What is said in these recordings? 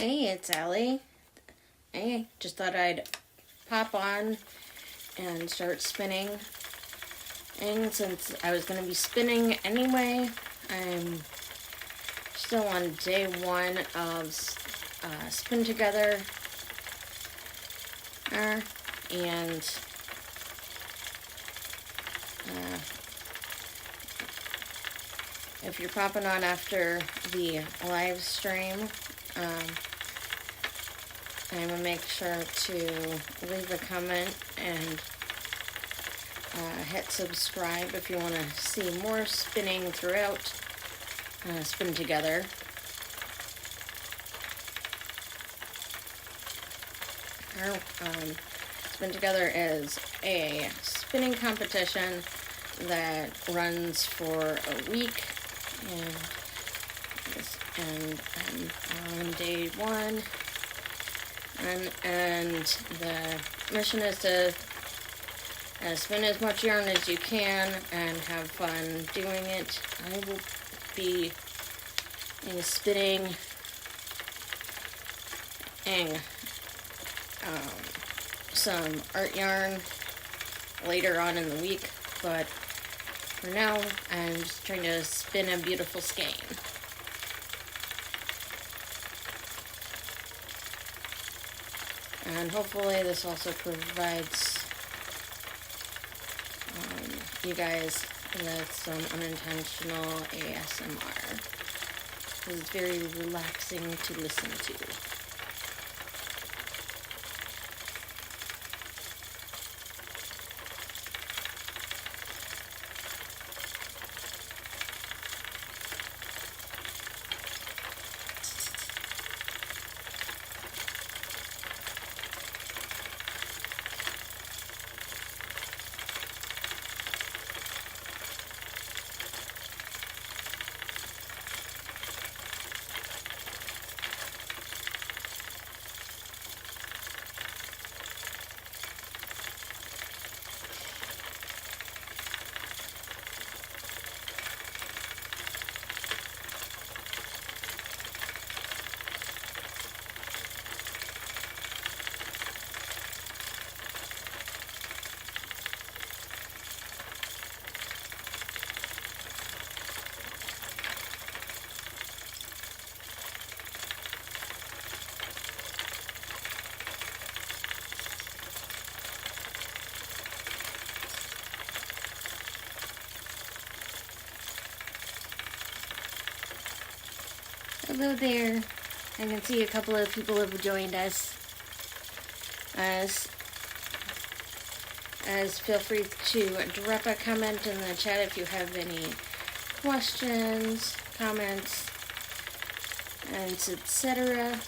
Hey, it's Allie. Hey, just thought I'd pop on and start spinning. And since I was going to be spinning anyway, I'm still on day one of Spin Together. And if you're popping on after the live stream, I'm going to make sure to leave a comment and hit subscribe if you want to see more spinning throughout Spin Together. Spin Together is a spinning competition that runs for a week, and I'm on day one, and the mission is to spin as much yarn as you can and have fun doing it. I will be spinning some art yarn later on in the week, but for now I'm just trying to spin a beautiful skein. And hopefully this also provides you guys with some unintentional ASMR. It's very relaxing to listen to. Hello there. I can see a couple of people have joined us. As feel free to drop a comment in the chat if you have any questions, comments, and etc.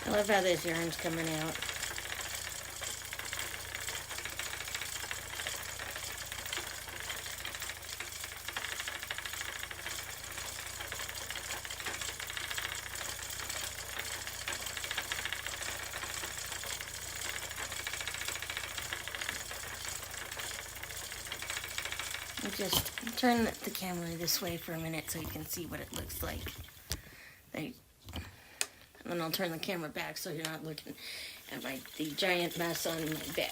I love how this yarn's coming out. I'll just turn the camera this way for a minute so you can see what it looks like. And then I'll turn the camera back so you're not looking at the giant mess on my bed.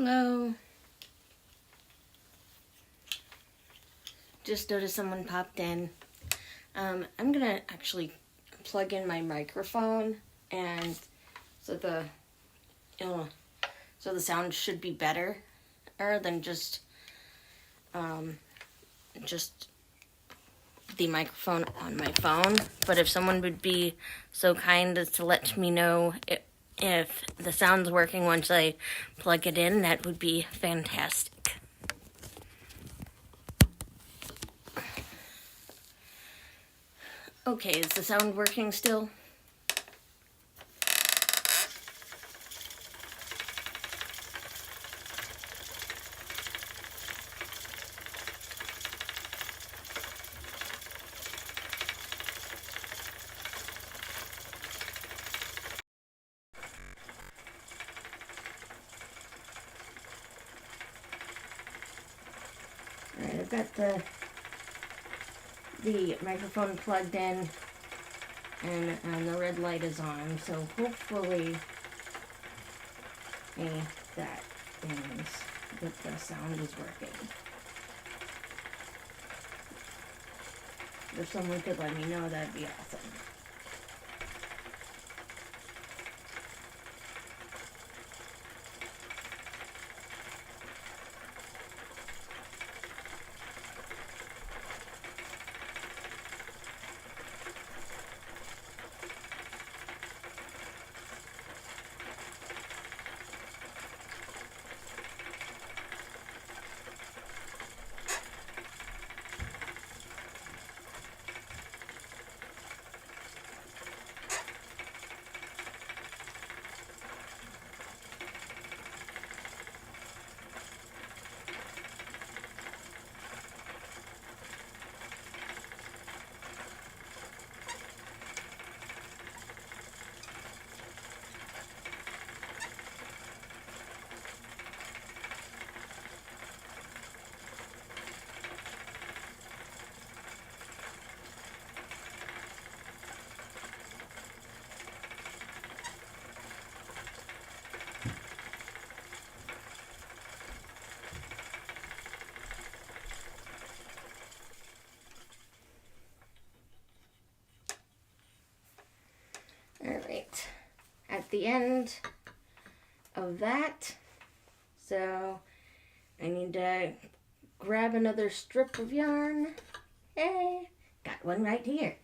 Hello. Just noticed someone popped in. I'm gonna actually plug in my microphone, and so the sound should be better than just the microphone on my phone. But if someone would be so kind as to let me know if the sound's working once I plug it in, that would be fantastic. Okay, is the sound working still? Alright, I've got the microphone plugged in, and the red light is on, so hopefully that means that the sound is working. If someone could let me know, that'd be awesome. Alright, at the end of that, so I need to grab another strip of yarn. Hey, got one right here.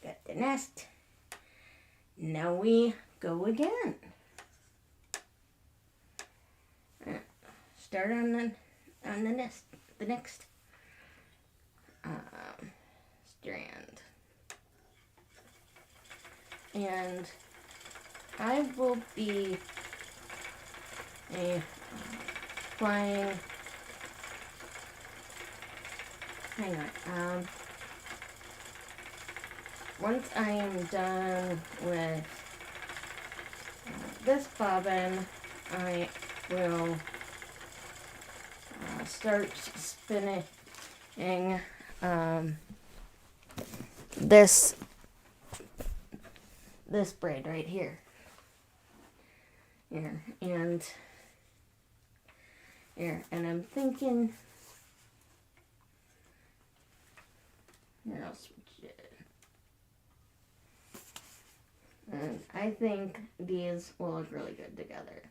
Got the nest. Now we go again. Start on the nest, the next strand, and I will be applying. Hang on. Once I am done with this bobbin, I will start spinning this braid right here. And I'm thinking, here, I'll switch it. And I think these will look really good together.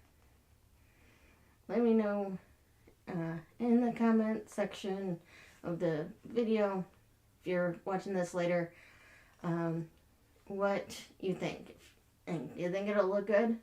Let me know in the comment section of the video, if you're watching this later, what you think. And do you think it'll look good?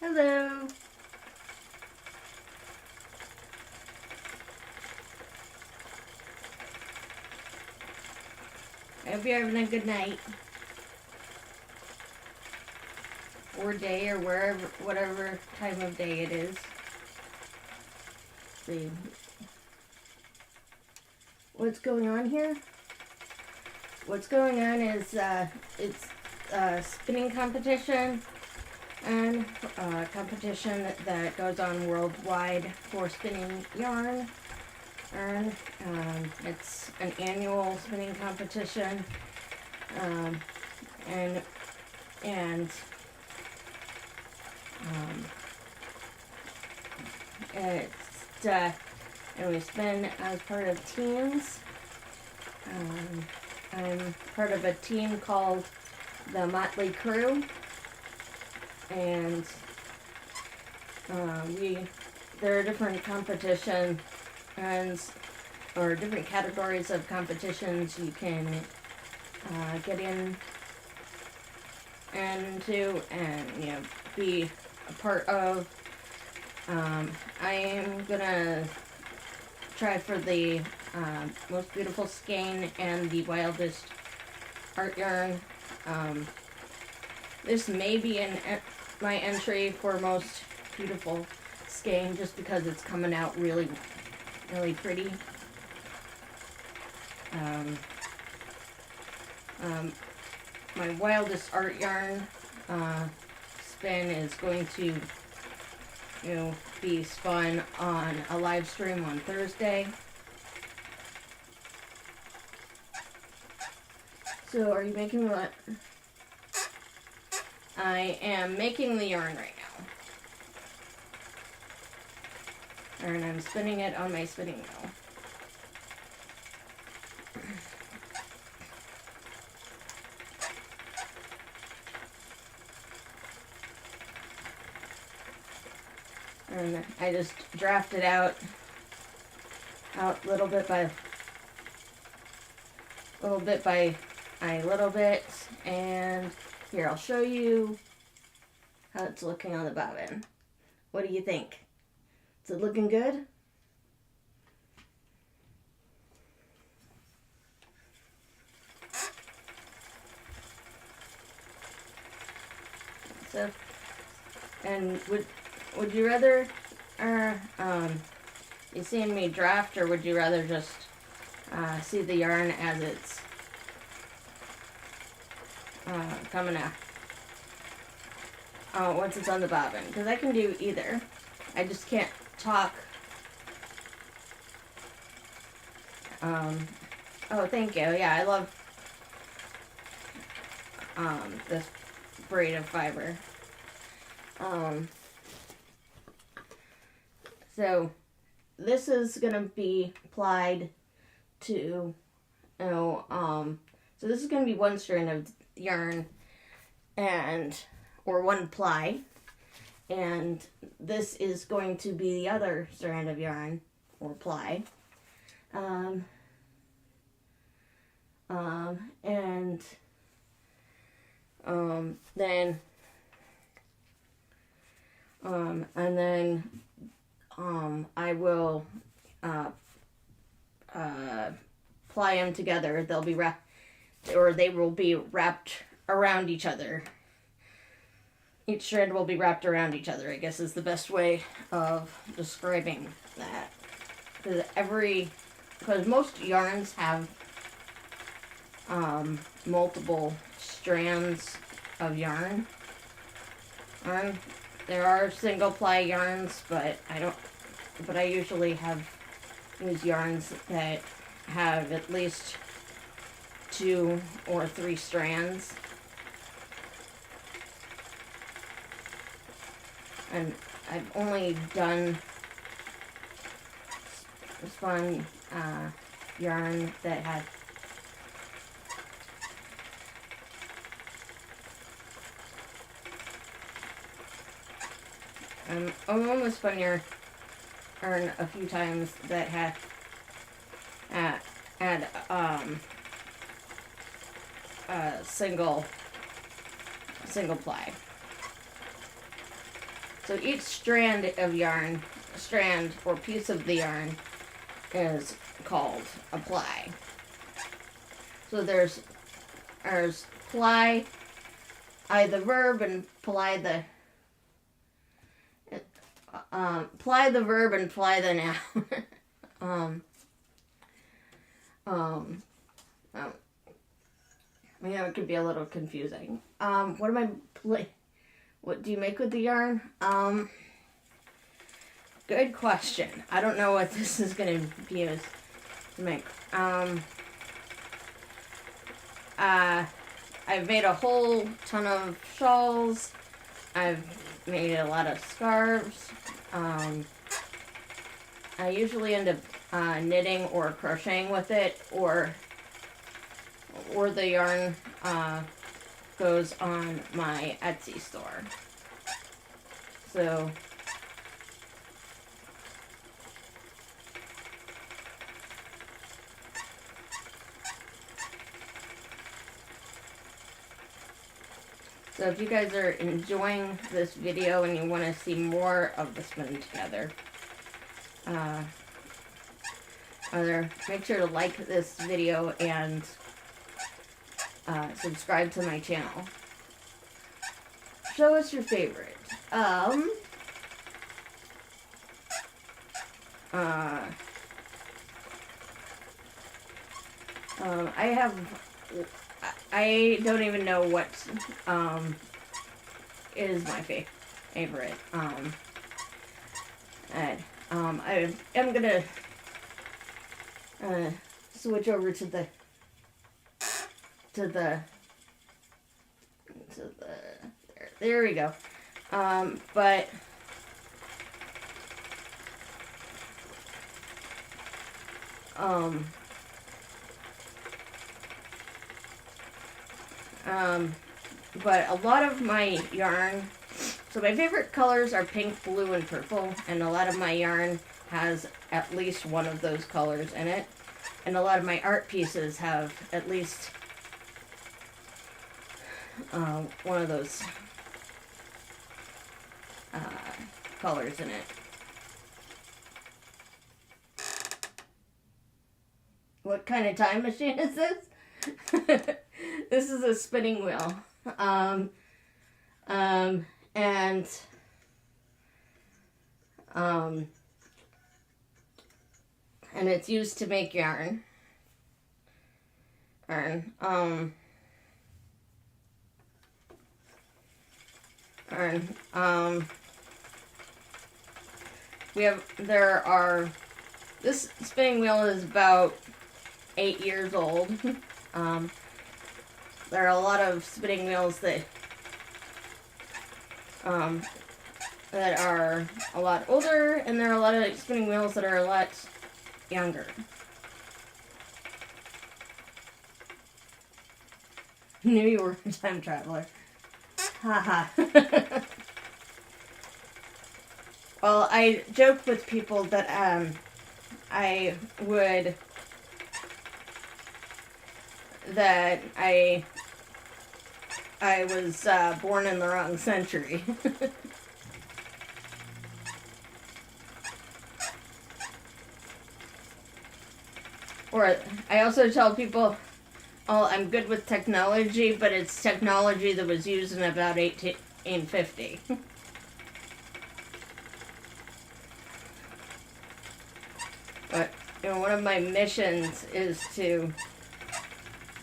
Hello. I hope you're having a good night. Or day, or wherever, whatever time of day it is. See what's going on here? What's going on is it's a spinning competition, and a competition that goes on worldwide for spinning yarn. And it's an annual spinning competition, and it's and we spin as part of teams. I'm part of a team called the Motley Crew, and there are different competitions or different categories of competitions you can get into and be a part of. I am gonna try for the most beautiful skein and the wildest art yarn. This may be my entry for most beautiful skein, just because it's coming out really, really pretty. My wildest art yarn spin is going to be spun on a live stream on Thursday. So are you making what? I am making the yarn right now. And I'm spinning it on my spinning wheel. And I just draft it out little bit by little bit, and here, I'll show you how it's looking on the bobbin. What do you think? Is it looking good? So, and would you rather you seeing me draft, or would you rather just see the yarn as it's coming out once it's on the bobbin? Because I can do either. I just can't talk. Oh, thank you. Yeah, I love this braid of fiber. So this is gonna be applied to, so this is gonna be one strand of yarn or one ply, and this is going to be the other strand of yarn or ply. Then I will ply them together. They'll be wrapped, or they will be wrapped around each other. Each strand will be wrapped around each other, I guess, is the best way of describing that. Because most yarns have multiple strands of yarn. There are single ply yarns, but I usually use yarns that have at least 2 or 3 strands. And I've only spun yarn that had I've only spun yarn a few times that had single ply. So each strand of yarn, strand or piece of the yarn is called a ply. So there's ply, the verb, and ply the verb and ply the noun. It could be a little confusing. What do you make with the yarn? Good question. I don't know what this is going to be used to make. I've made a whole ton of shawls. I've made a lot of scarves. I usually end up knitting or crocheting with it, or the yarn goes on my Etsy store. So if you guys are enjoying this video and you want to see more of the spinning together, make sure to like this video and subscribe to my channel. Show us your favorite. I don't even know what is my favorite. I am gonna switch over to the there we go. But a lot of my yarn, so my favorite colors are pink, blue, and purple, and a lot of my yarn has at least one of those colors in it, and a lot of my art pieces have at least one of those colors in it. What kind of time machine is this? This is a spinning wheel. And it's used to make yarn. This spinning wheel is about 8 years old. There are a lot of spinning wheels that are a lot older, and there are a lot of spinning wheels that are a lot younger. Knew you were a time traveler. Haha. Well, I joke with people that I was born in the wrong century. Or I also tell people, oh, I'm good with technology, but it's technology that was used in about 1850. But, one of my missions is to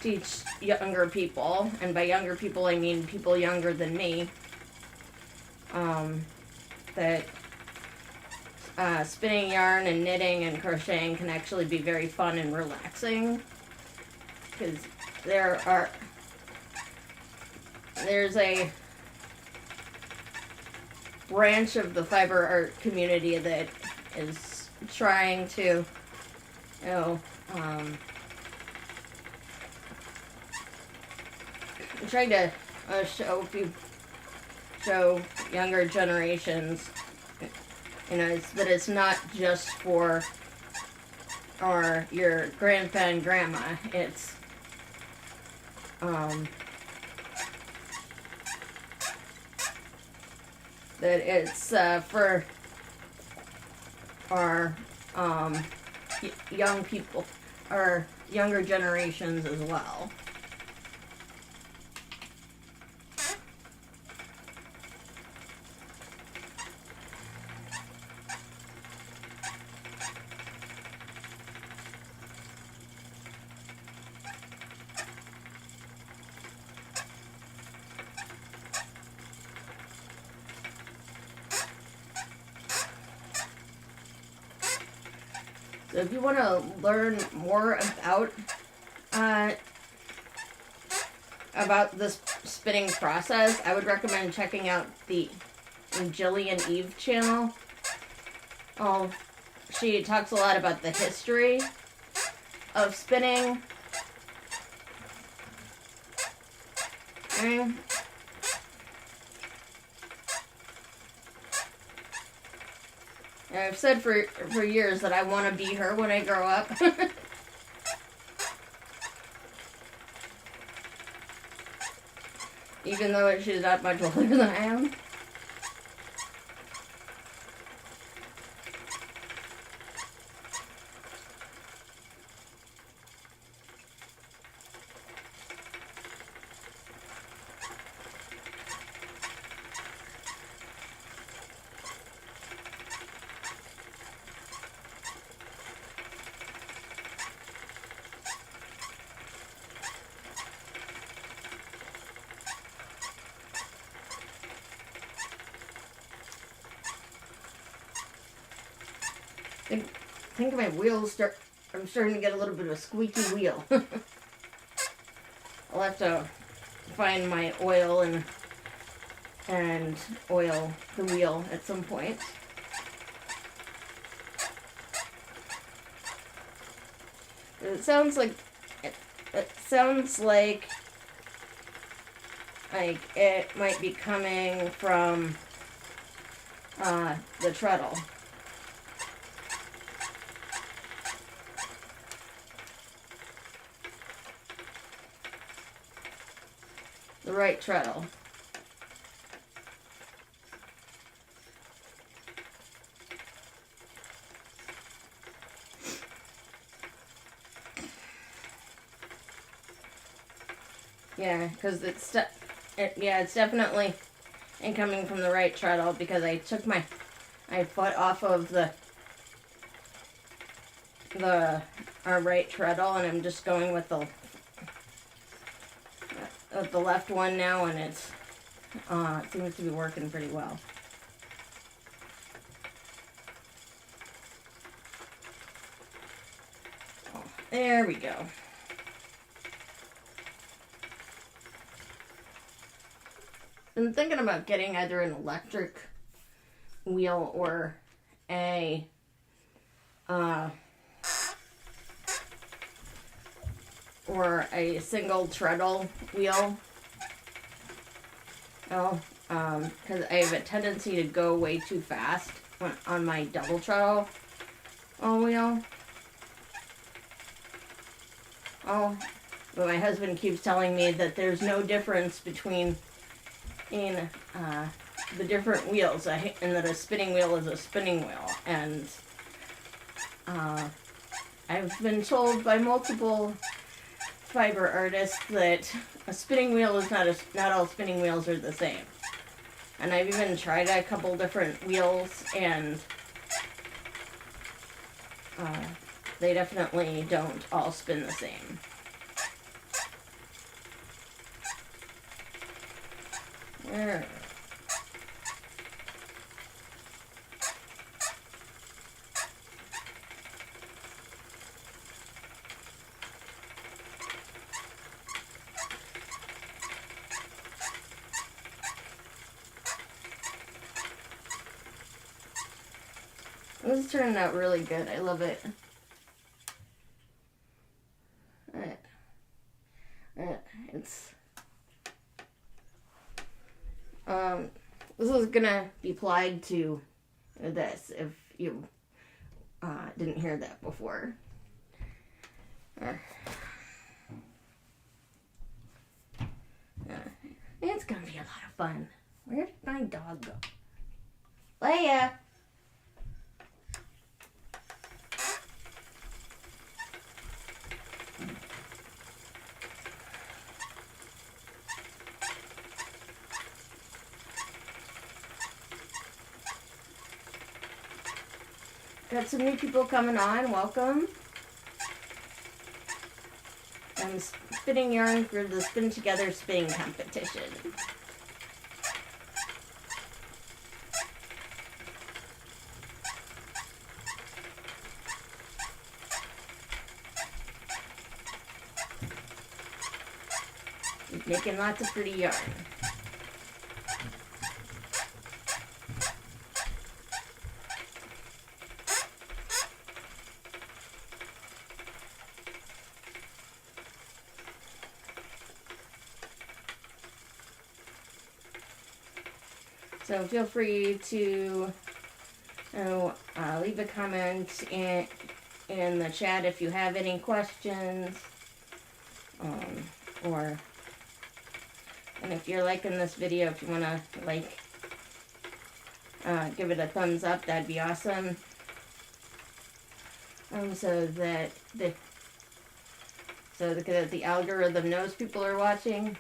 teach younger people, and by younger people I mean people younger than me, that spinning yarn and knitting and crocheting can actually be very fun and relaxing, because there's a branch of the fiber art community that is trying to trying to show younger generations, that it's not just for your grandpa and grandma. It's that it's for our young people, our younger generations as well. So if you want to learn more about this spinning process, I would recommend checking out the Jillian Eve channel. Oh, she talks a lot about the history of spinning. And I've said for years that I want to be her when I grow up. Even though she's not much older than I am. I think my wheels I'm starting to get a little bit of a squeaky wheel. I'll have to find my oil and oil the wheel at some point. It sounds like it might be coming from the treadle. The right treadle. Yeah, because it's definitely incoming from the right treadle because I took my foot off of our right treadle and I'm just going with the left one now, and it seems to be working pretty well. Oh, there we go. I'm thinking about getting either an electric wheel or a single treadle wheel. Because I have a tendency to go way too fast on my double treadle wheel. But my husband keeps telling me that there's no difference between the different wheels, and that a spinning wheel is a spinning wheel. And I've been told by multiple fiber artists that a spinning wheel is not all spinning wheels are the same. And I've even tried a couple different wheels, and they definitely don't all spin the same. There. This is turning out really good. I love it. It's this is gonna be applied to this if you didn't hear that before. It's gonna be a lot of fun. Where did my dog go? Leia. Got some new people coming on. Welcome. I'm spinning yarn for the Spin Together spinning competition. Making lots of pretty yarn. So feel free to leave a comment in the chat if you have any questions, and if you're liking this video, if you want to give it a thumbs up, that'd be awesome. So that the algorithm knows people are watching.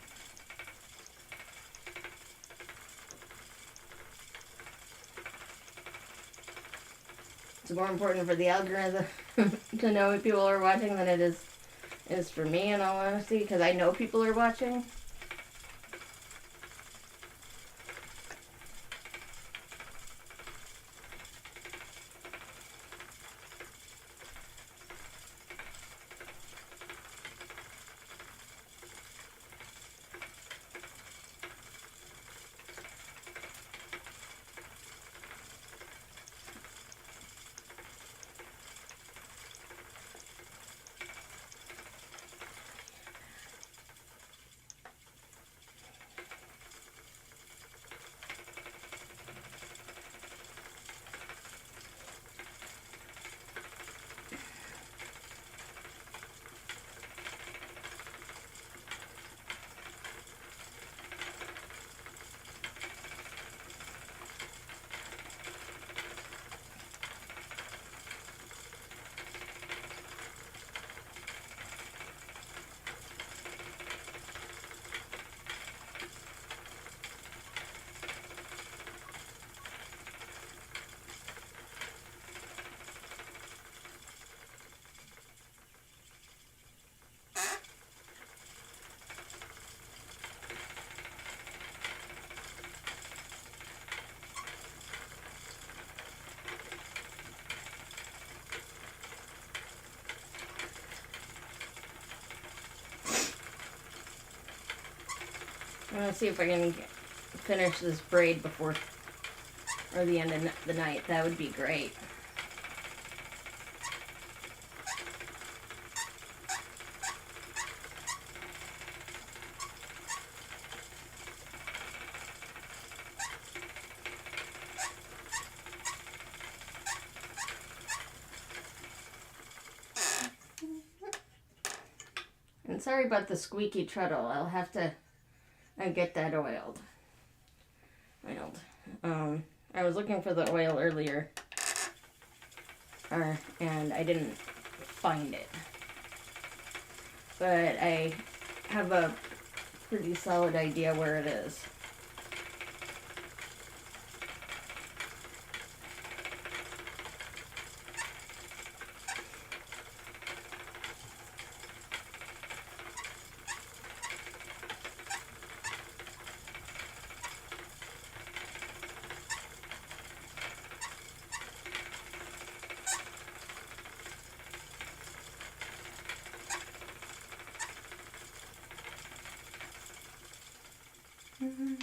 It's more important for the algorithm to know if people are watching than it is for me, in all honesty, because I know people are watching. I'm going to see if I can finish this braid before the end of the night. That would be great. And sorry about the squeaky treadle. I'll have to get that oiled. I was looking for the oil earlier, and I didn't find it. But I have a pretty solid idea where it is. Mm-hmm.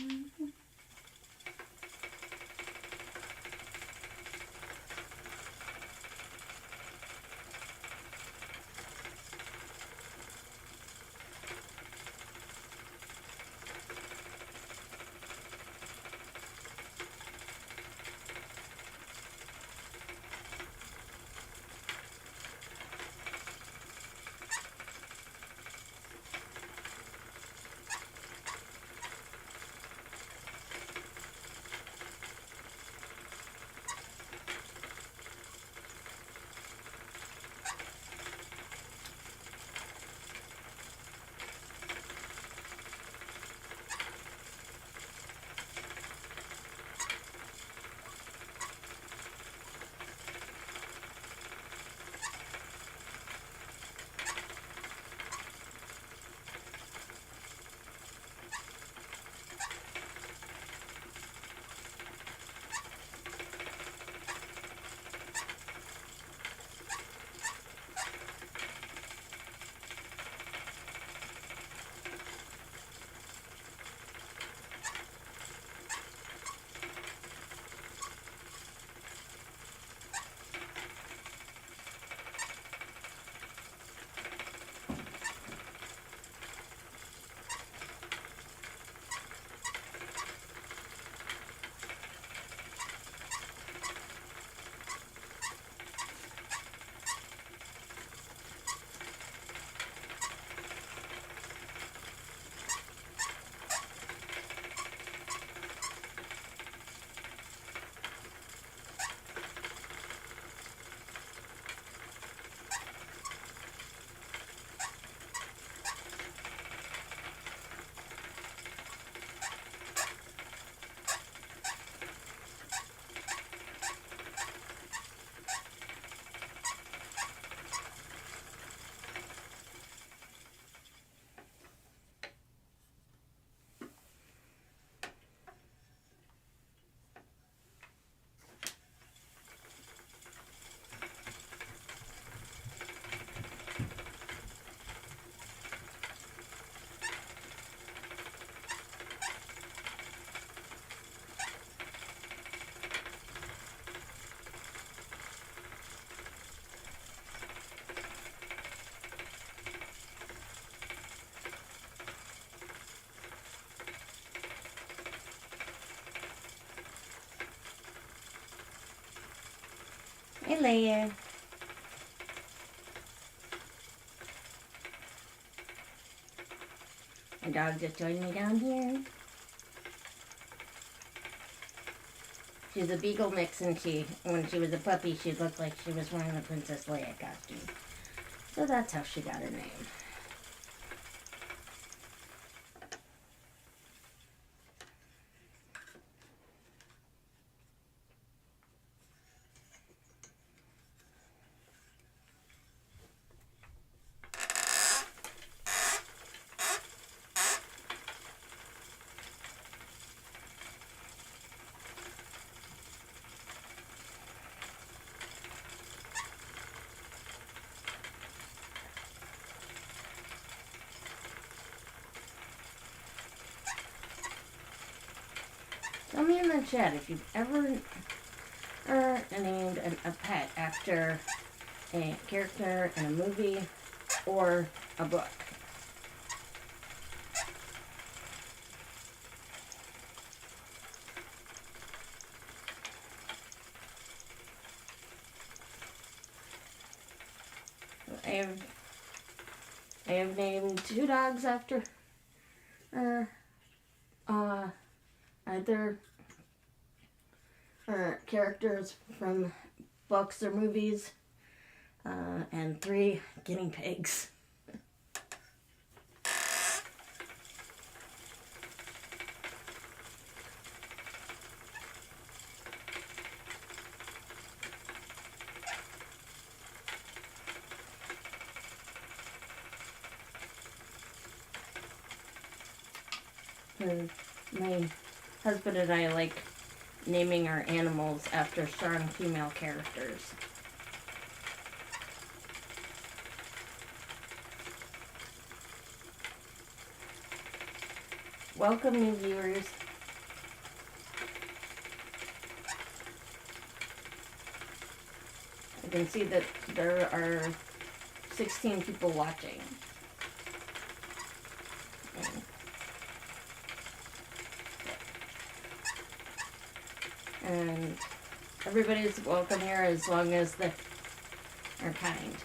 Hey, Leia. My dog just joined me down here. She's a beagle mix, and when she was a puppy, she looked like she was wearing the Princess Leia costume. So that's how she got her name. Tell me in the chat if you've ever named a pet after a character in a movie or a book. I have named 2 dogs after either characters from books or movies, and 3 guinea pigs. My husband and I like naming our animals after strong female characters. Welcome, new viewers. I can see that there are 16 people watching. And everybody's welcome here as long as they are kind.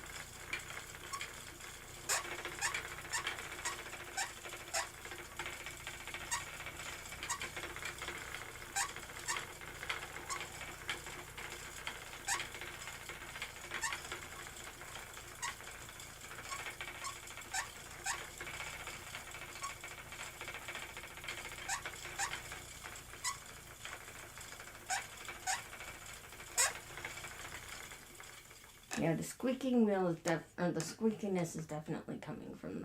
Yeah, the squeaking wheel is the squeakiness is definitely coming from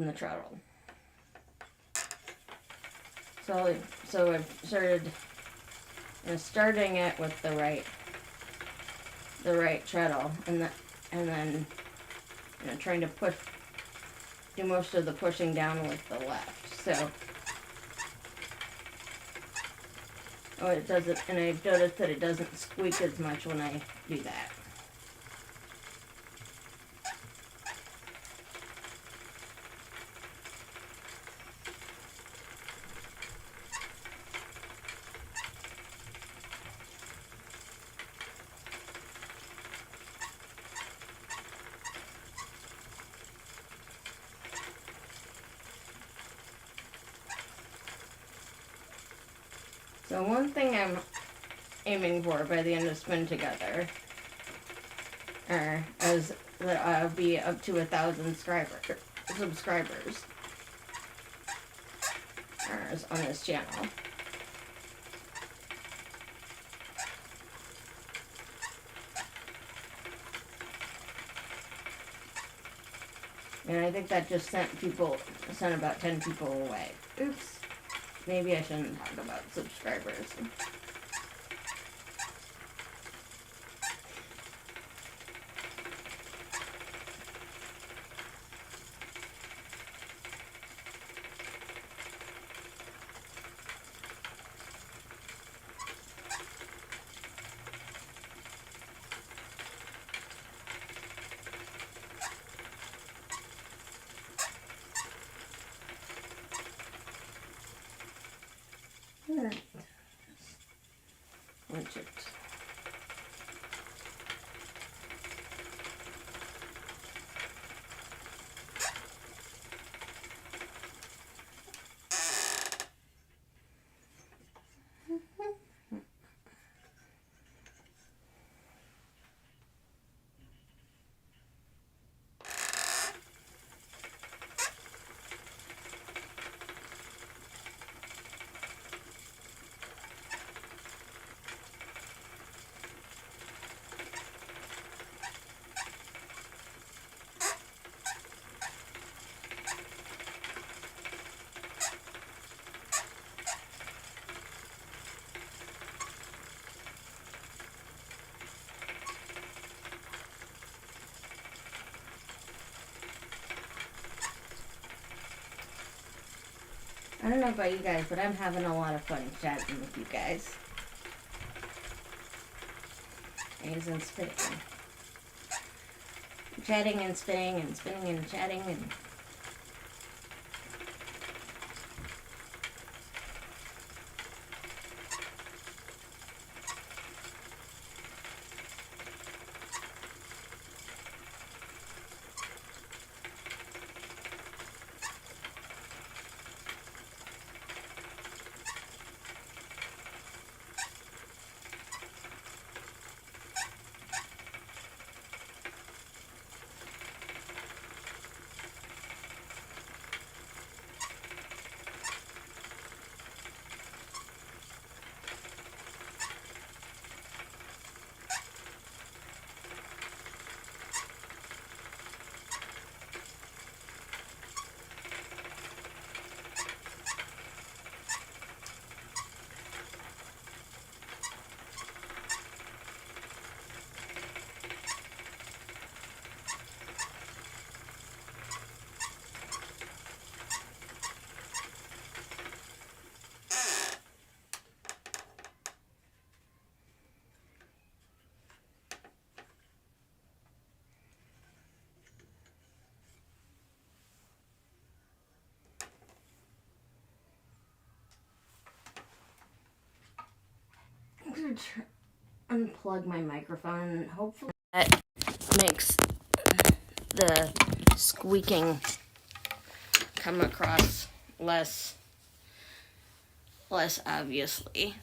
the treadle. So I've starting it with the right treadle, and then trying to do most of the pushing down with the left. So it doesn't, and I've noticed that it doesn't squeak as much when I do that. So one thing I'm aiming for by the end of Spin Together is that I'll be up to 1,000 subscribers on this channel. And I think that just sent about 10 people away. Oops. Maybe I shouldn't talk about subscribers. Watch it. don't know about you guys, but I'm having a lot of fun chatting with you guys. Eggs and spinning. Chatting and spinning and spinning and chatting and... I'm going to unplug my microphone. Hopefully that makes the squeaking come across less obviously.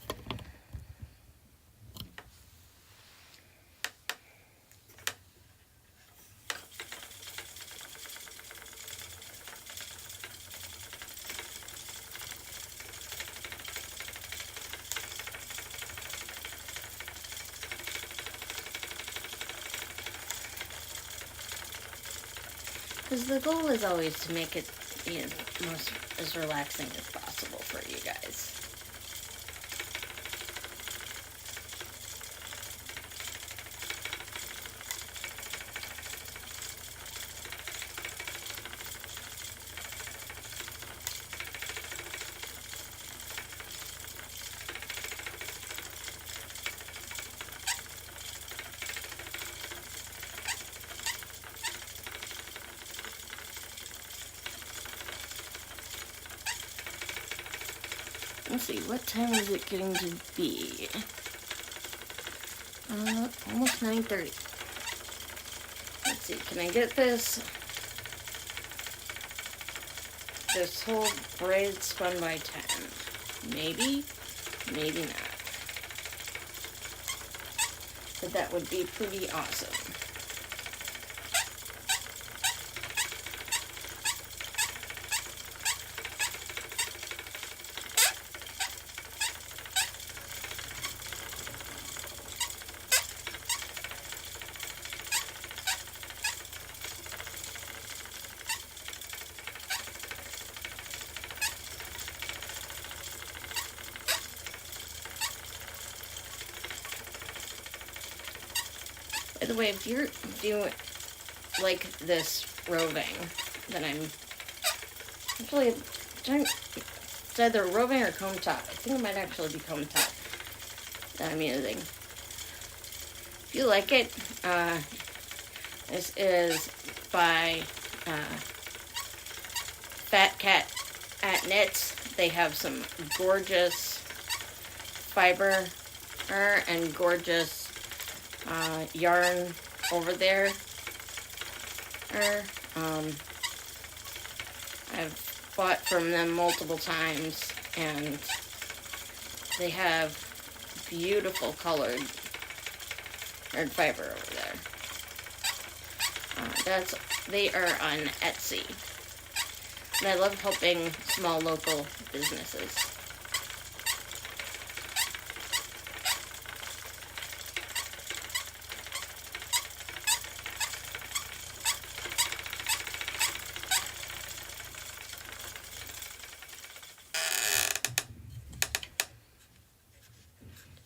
Because the goal is always to make it, most as relaxing as possible for you guys. Let's see, what time is it getting to be? Almost 9:30. Let's see, can I get this whole braid spun by 10? Maybe, maybe not. But that would be pretty awesome. By the way, if you're doing like this roving, then I'm actually, it's either roving or comb top. I think it might actually be comb top that I'm using. If you like it, this is by Fat Cat at Knits. They have some gorgeous fiber and gorgeous yarn over there. I've bought from them multiple times, and they have beautiful colored fiber over there. They are on Etsy, and I love helping small local businesses.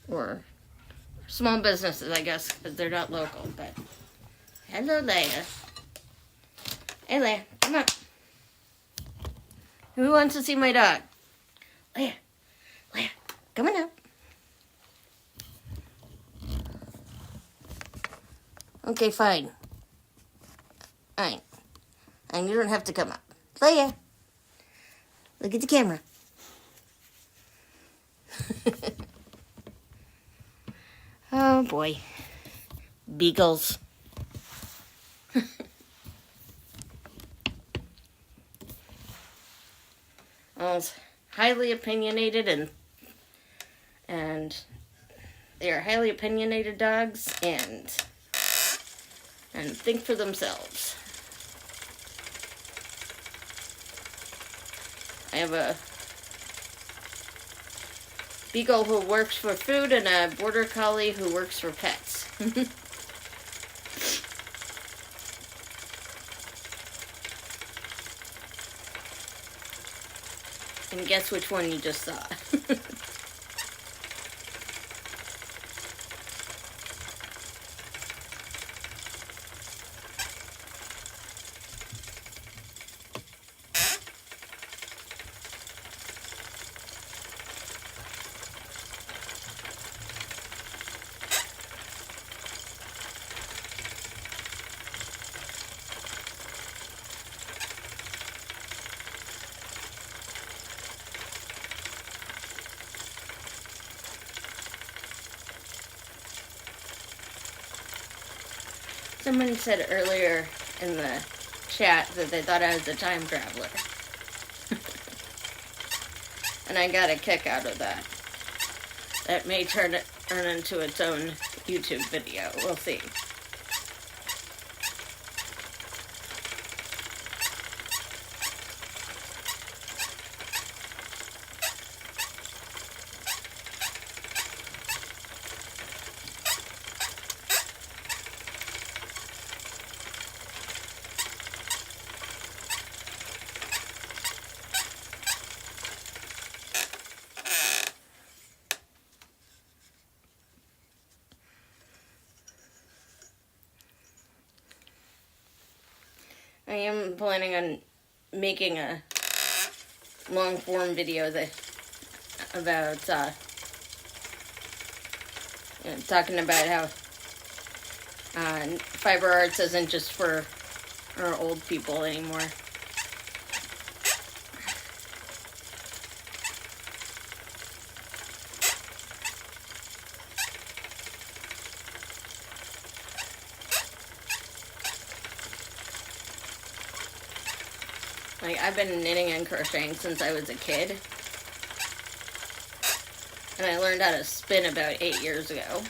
Or small businesses, I guess, because they're not local, but hello, Leia. Hey, Leia, come on. Who wants to see my dog? Leia, Leia, come on out. Okay, fine. Fine. And you don't have to come up. Leia, look at the camera. Oh boy. Beagles. Well, it's highly opinionated and they are highly opinionated dogs and think for themselves. I have a beagle who works for food and a border collie who works for pets. And guess which one you just saw. Someone said earlier in the chat that they thought I was a time traveler. And I got a kick out of that. That may turn into its own YouTube video. We'll see. I am planning on making a long form video about talking about how fiber arts isn't just for our old people anymore. Like, I've been knitting and crocheting since I was a kid. And I learned how to spin about 8 years ago.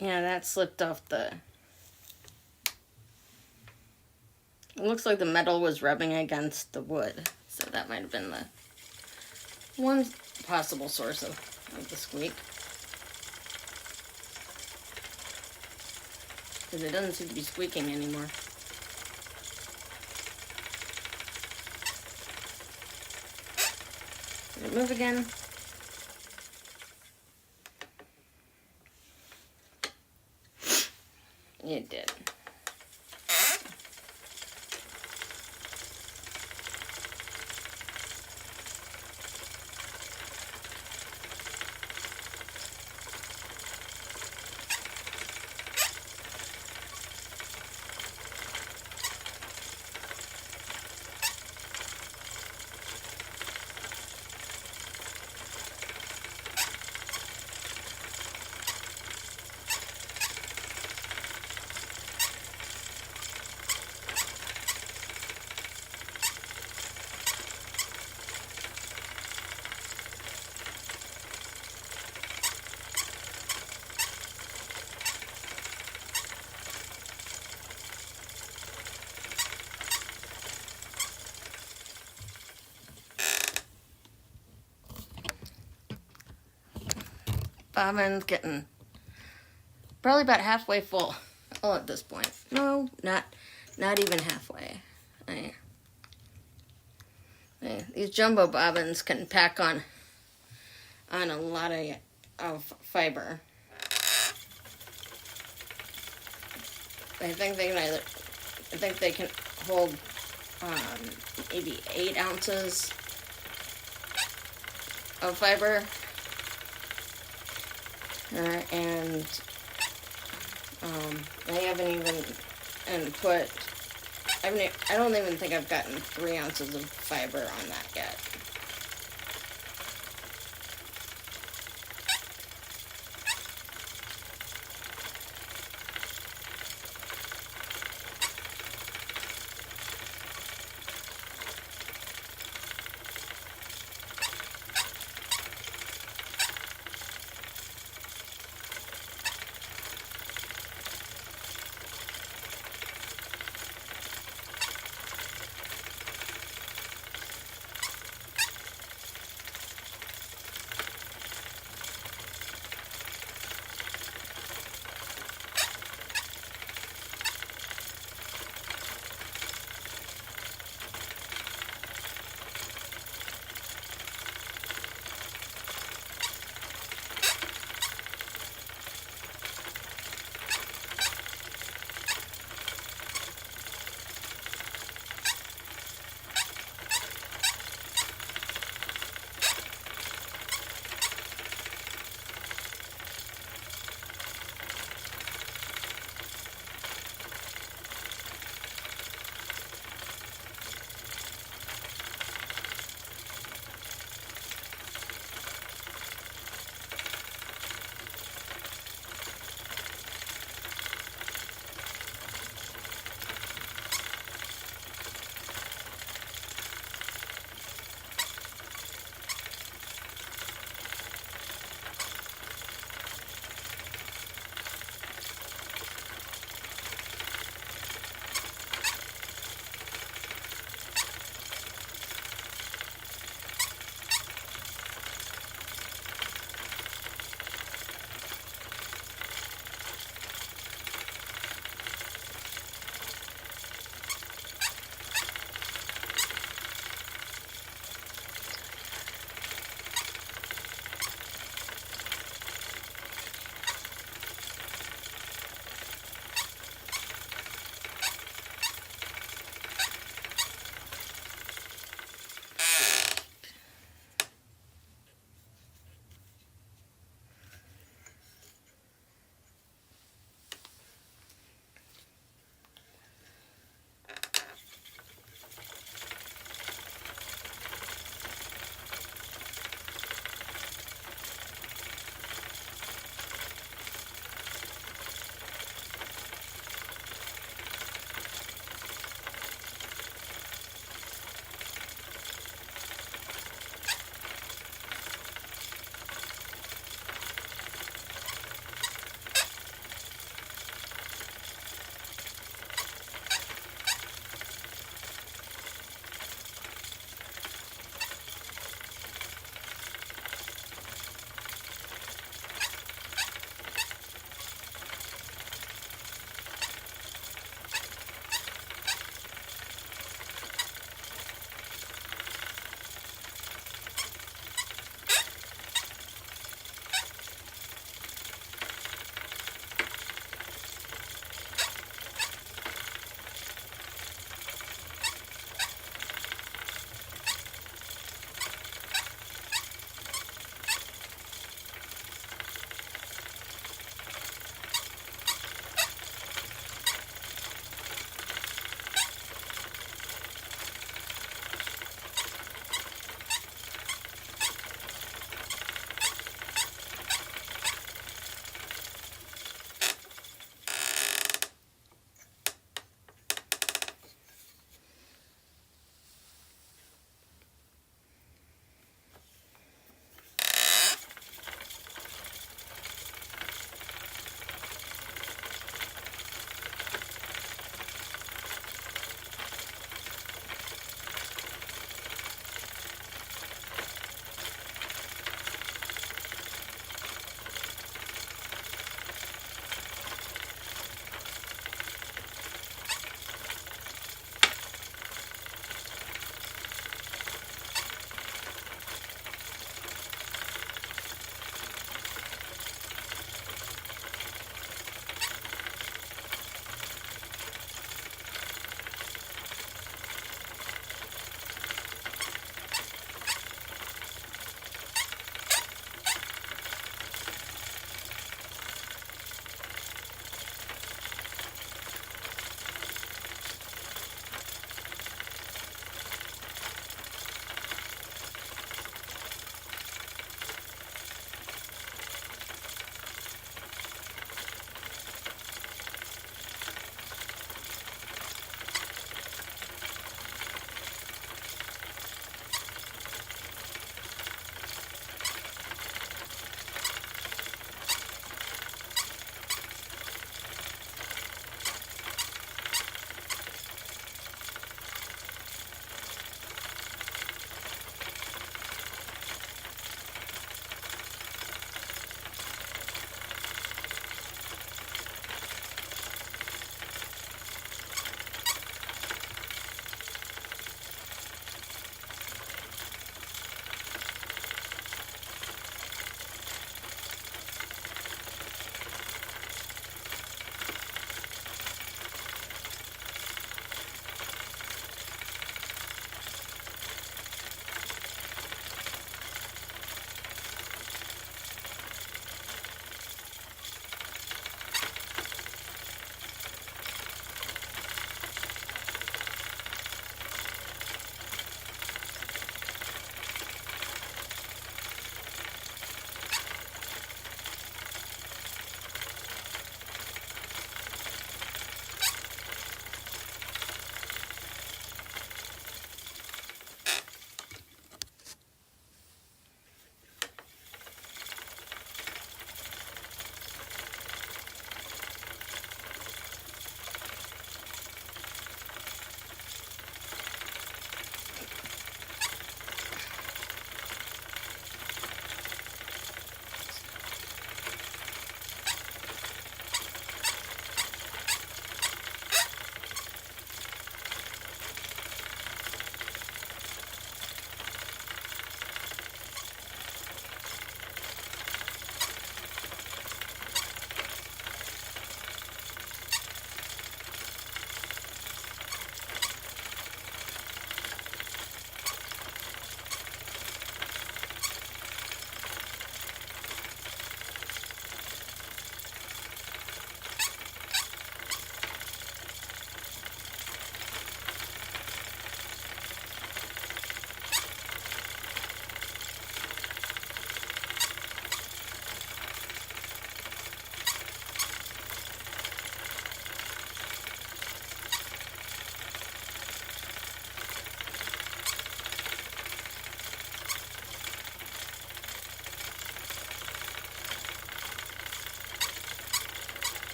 Yeah, that slipped off the... It looks like the metal was rubbing against the wood. So that might have been the one possible source of the squeak. Because it doesn't seem to be squeaking anymore. move again? It did. Bobbin's getting probably about halfway full. Oh, at this point. No, not even halfway. These jumbo bobbins can pack on a lot of fiber. I think they can hold maybe 8 ounces of fiber. And I haven't even I don't even think I've gotten 3 ounces of fiber on that yet.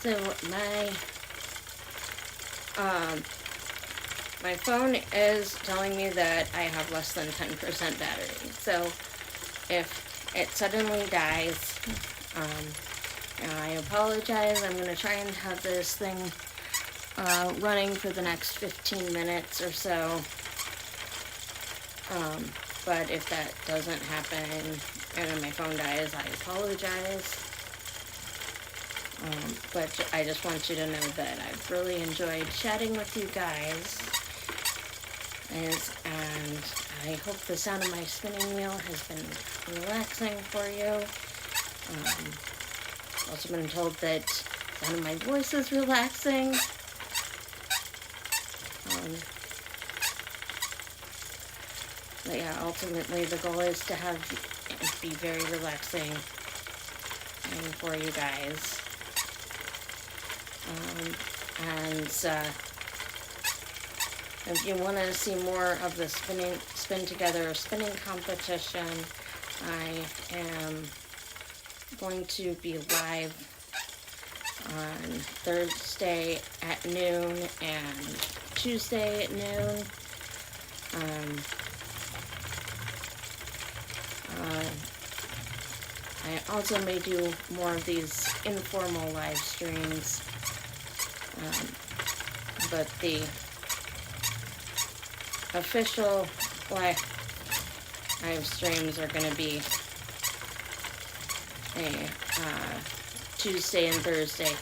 So my phone is telling me that I have less than 10% battery. So if it suddenly dies, I apologize. I'm going to try and have this thing running for the next 15 minutes or so. But if that doesn't happen and then my phone dies, I apologize. But I just want you to know that I've really enjoyed chatting with you guys. And I hope the sound of my spinning wheel has been relaxing for you. Also been told that the sound of my voice is relaxing. But yeah, ultimately the goal is to have it be very relaxing for you guys. And if you want to see more of the spin together spinning competition, I am going to be live on Thursday at noon and Tuesday at noon. I also may do more of these informal live streams, but the official live streams are going to be Tuesday and Thursday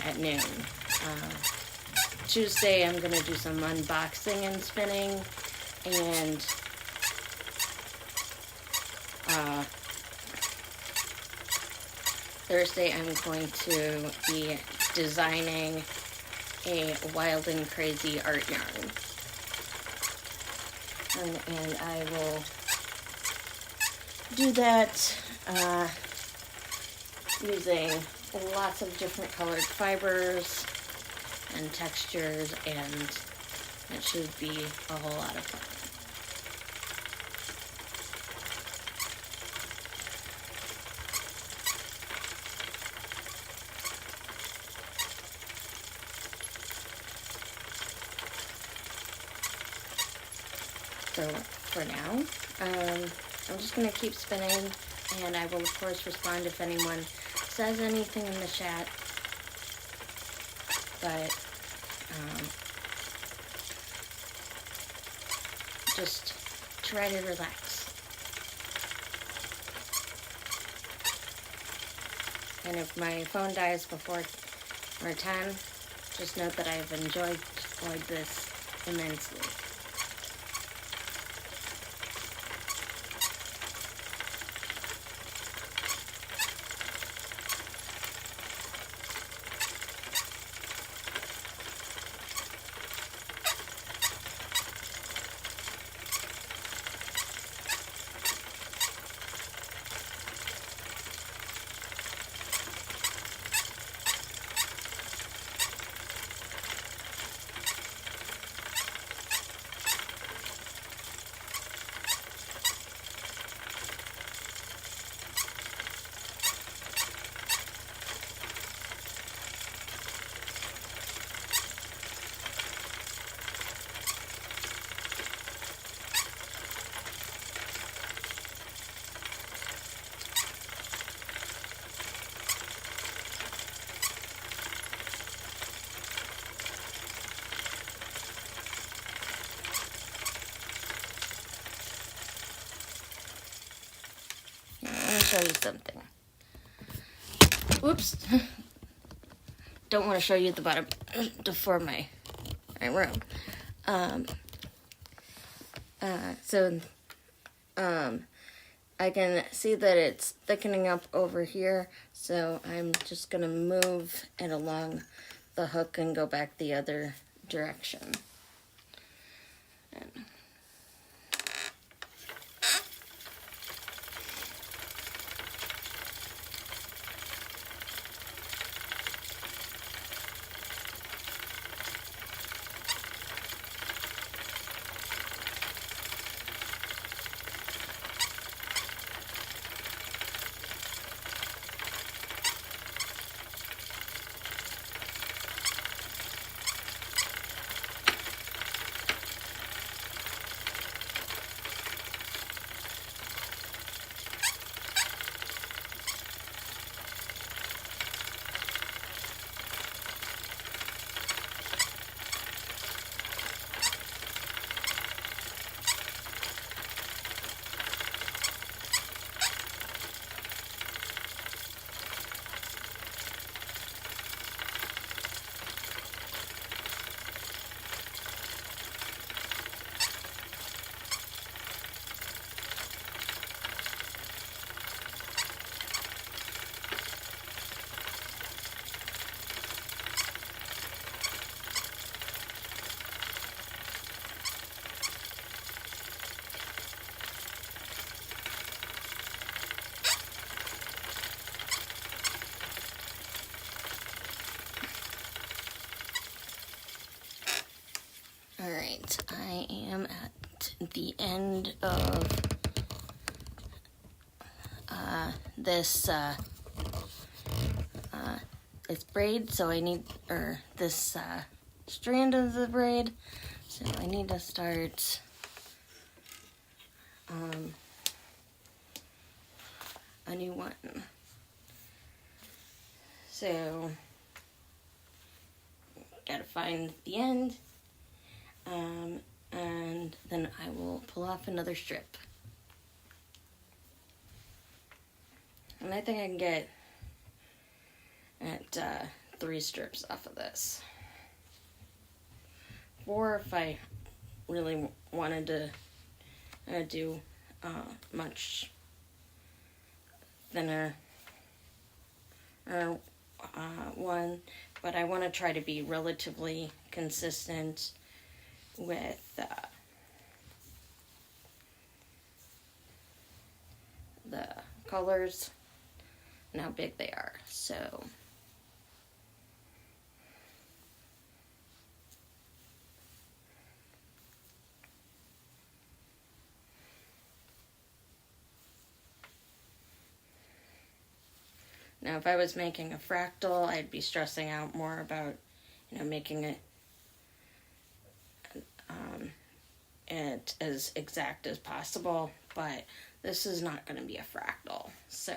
at noon. Tuesday I'm going to do some unboxing and spinning, and Thursday I'm going to be designing a wild and crazy art yarn. And I will do that using lots of different colored fibers and textures, and it should be a whole lot of fun. So for now, I'm just going to keep spinning, and I will of course respond if anyone says anything in the chat, but just try to relax. And if my phone dies before or 10, just note that I've enjoyed this immensely. Show you something. Oops. Don't want to show you the bottom before my room. I can see that it's thickening up over here, so I'm just going to move it along the hook and go back the other direction. Alright, I am at the end of this it's braid, so I need, or this strand of the braid, so I need to start a new one. So gotta find the end, and then I will pull off another strip. And I think I can get at 3 strips off of this. Or if I really wanted to do much thinner or one, but I want to try to be relatively consistent with the colors and how big they are. So now, if I was making a fractal, I'd be stressing out more about, making it as exact as possible. But this is not going to be a fractal, so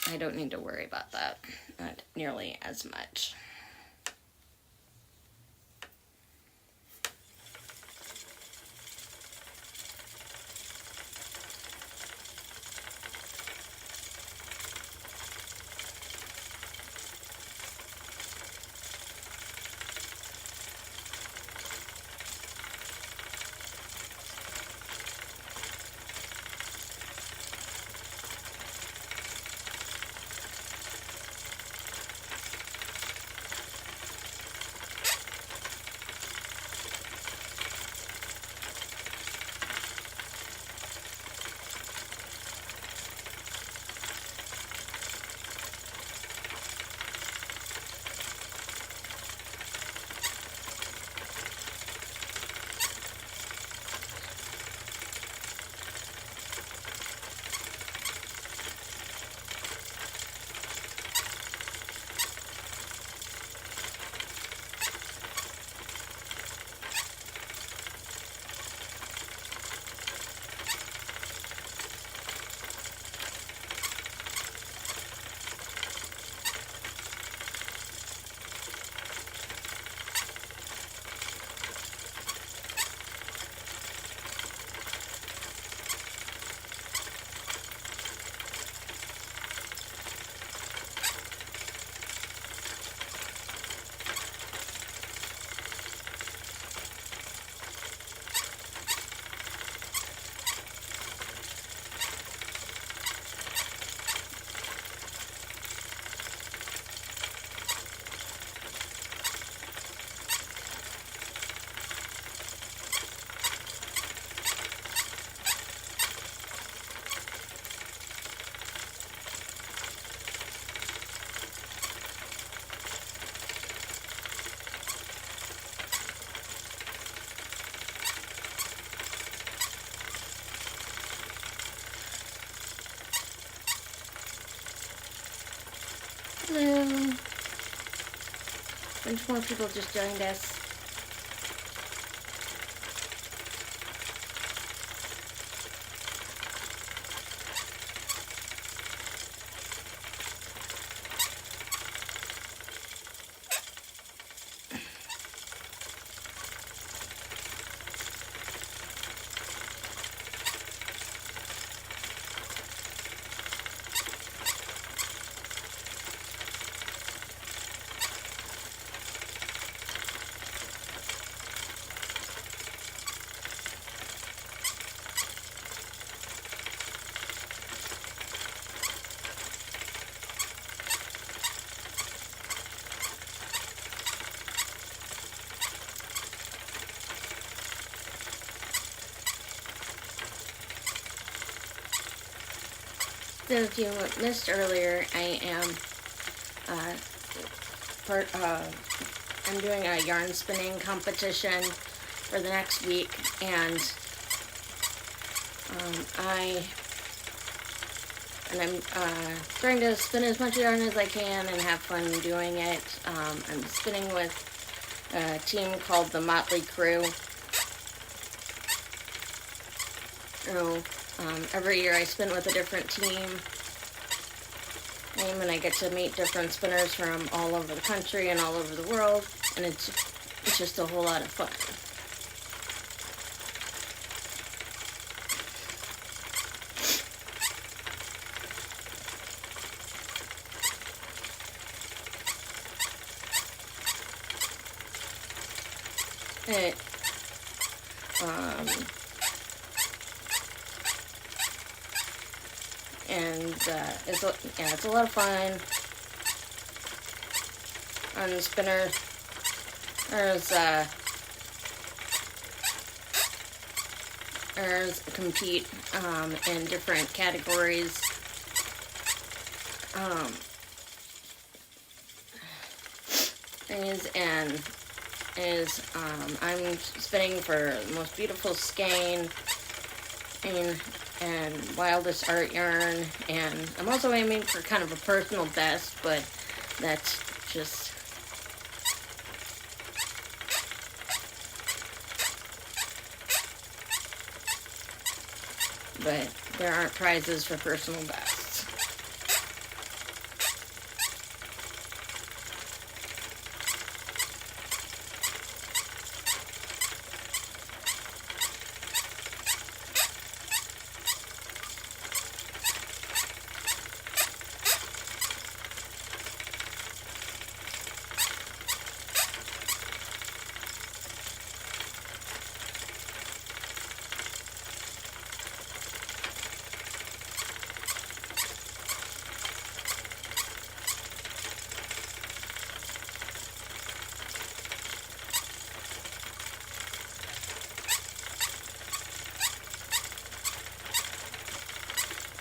I don't need to worry about that, not nearly as much. Hello. Bunch more people just joined us. So if you missed earlier, I am I'm doing a yarn spinning competition for the next week, and I'm trying to spin as much yarn as I can and have fun doing it. I'm spinning with a team called the Motley Crew. So, every year I spin with a different team, and I get to meet different spinners from all over the country and all over the world, and it's just a whole lot of fun. It, it's a lot of fun. On the spinner, there's compete in different categories. I'm spinning for the most beautiful skein and wildest art yarn, and I'm also aiming for kind of a personal best, but that's just but there aren't prizes for personal bests.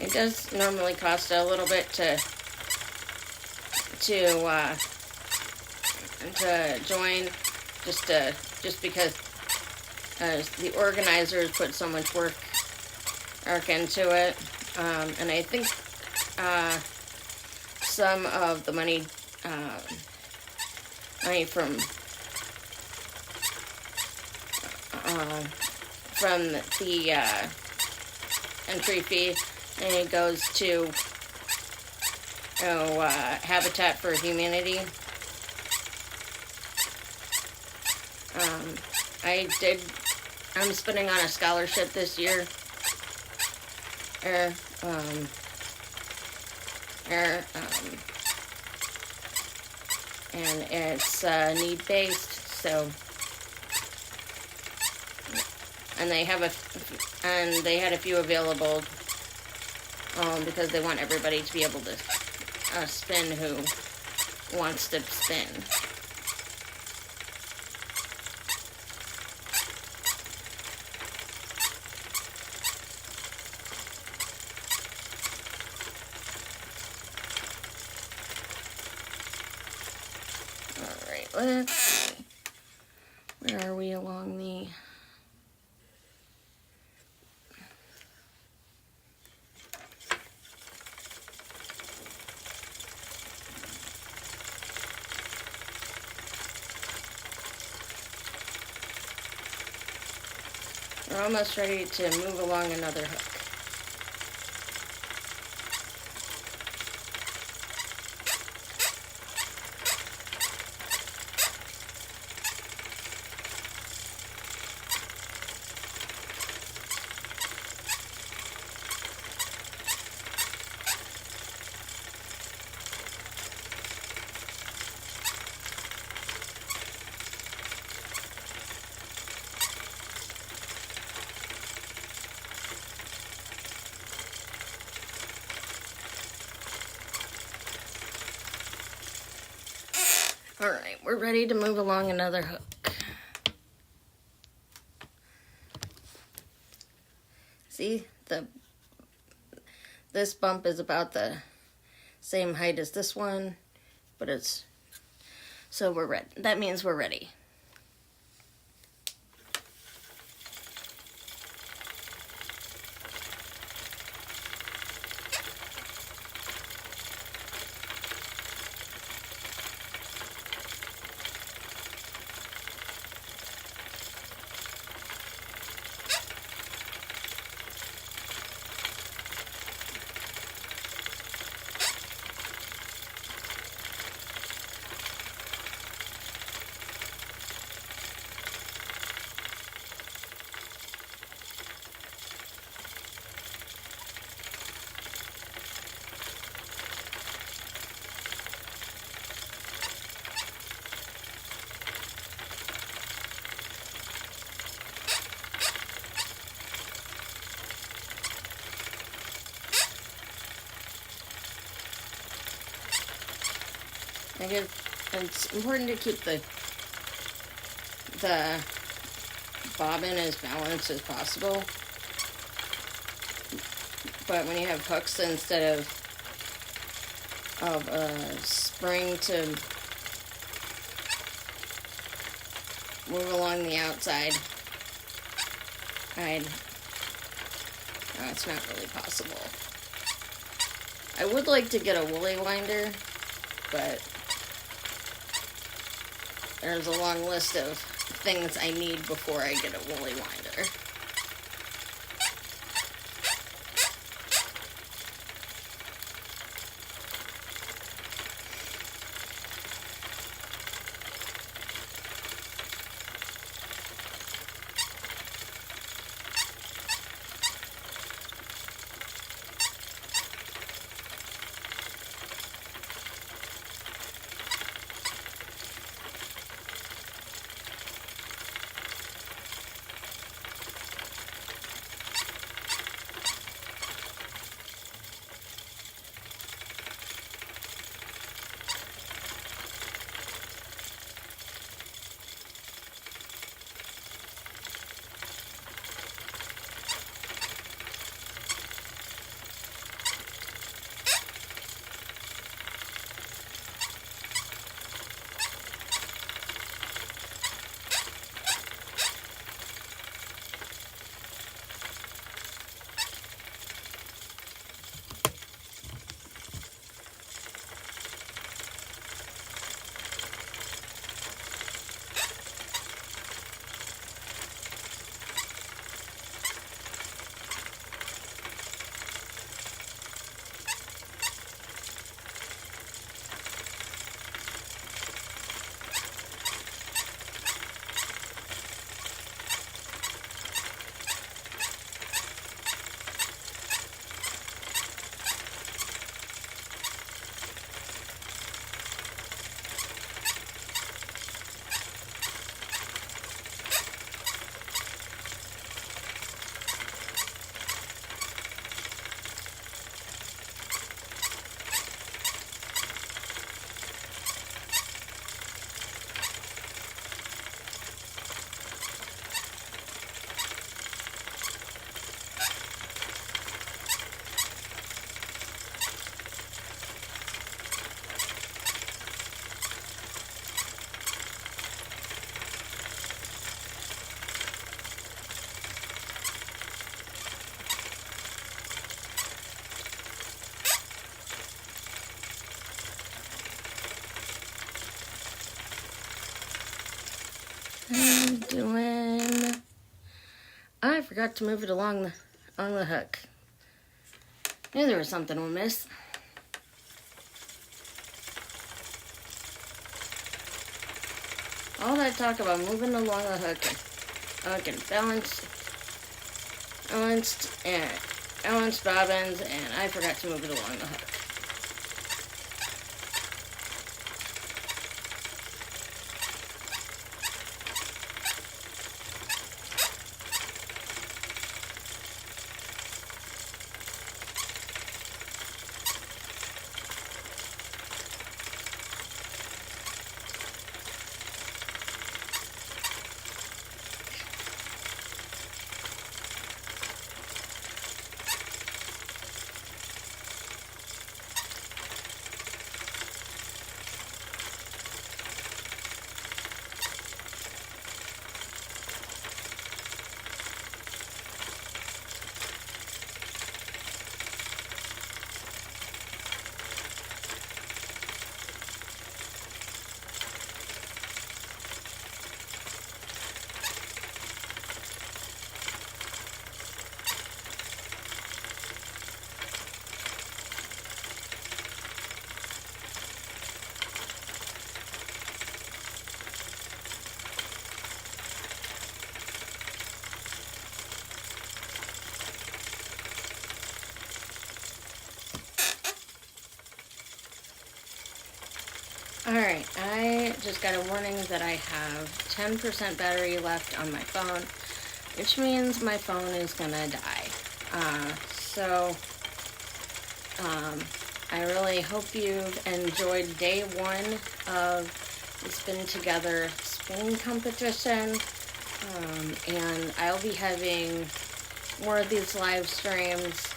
It does normally cost a little bit to join, just because the organizers put so much work into it, and I think some of the money from the entry fee, and it goes to Habitat for Humanity. I'm spinning on a scholarship this year. And it's need-based, so, and they had a few available, because they want everybody to be able to spin who wants to spin. Alright, let's see. Where are we along the... We're almost ready to move along another hook. Alright, we're ready to move along another hook. See, this bump is about the same height as this one, but it's So we're ready. That means we're ready. I guess it's important to keep the bobbin as balanced as possible. But when you have hooks instead of a spring to move along the outside, it's not really possible. I would like to get a woolly winder, but there's a long list of things I need before I get a woolly winder. I forgot to move it along the hook. Knew there was something we'll miss. All that talk about moving along the hook and balanced bobbins, and I forgot to move it along the hook. Alright, I just got a warning that I have 10% battery left on my phone, which means my phone is gonna die. I really hope you've enjoyed day 1 of the Spin Together spinning competition, and I'll be having more of these live streams.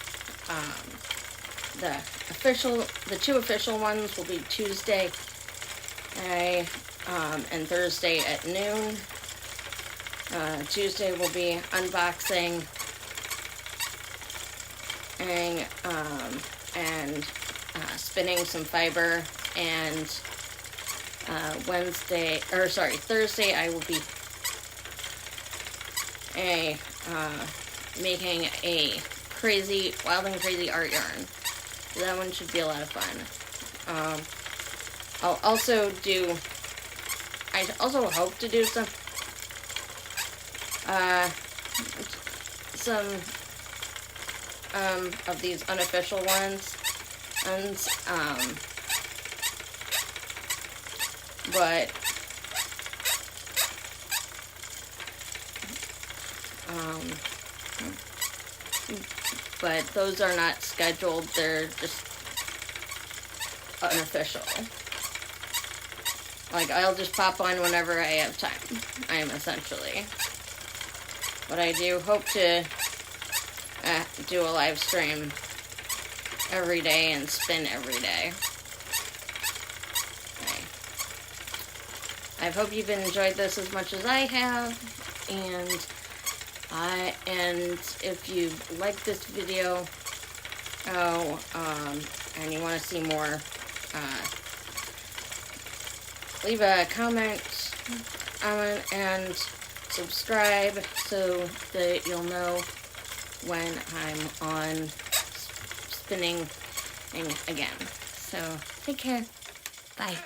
The 2 official ones will be Tuesday and Thursday at noon. Tuesday will be unboxing and spinning some fiber, and Thursday I will be making a wild and crazy art yarn. So that one should be a lot of fun. I also hope to do some of these unofficial ones, but those are not scheduled, they're just unofficial. Like, I'll just pop on whenever I have time, essentially. But I do hope to do a live stream every day and spin every day. Okay. I hope you've enjoyed this as much as I have, and if you like this video, and you want to see more, leave a comment and subscribe so that you'll know when I'm on spinning again. So, take care. Bye.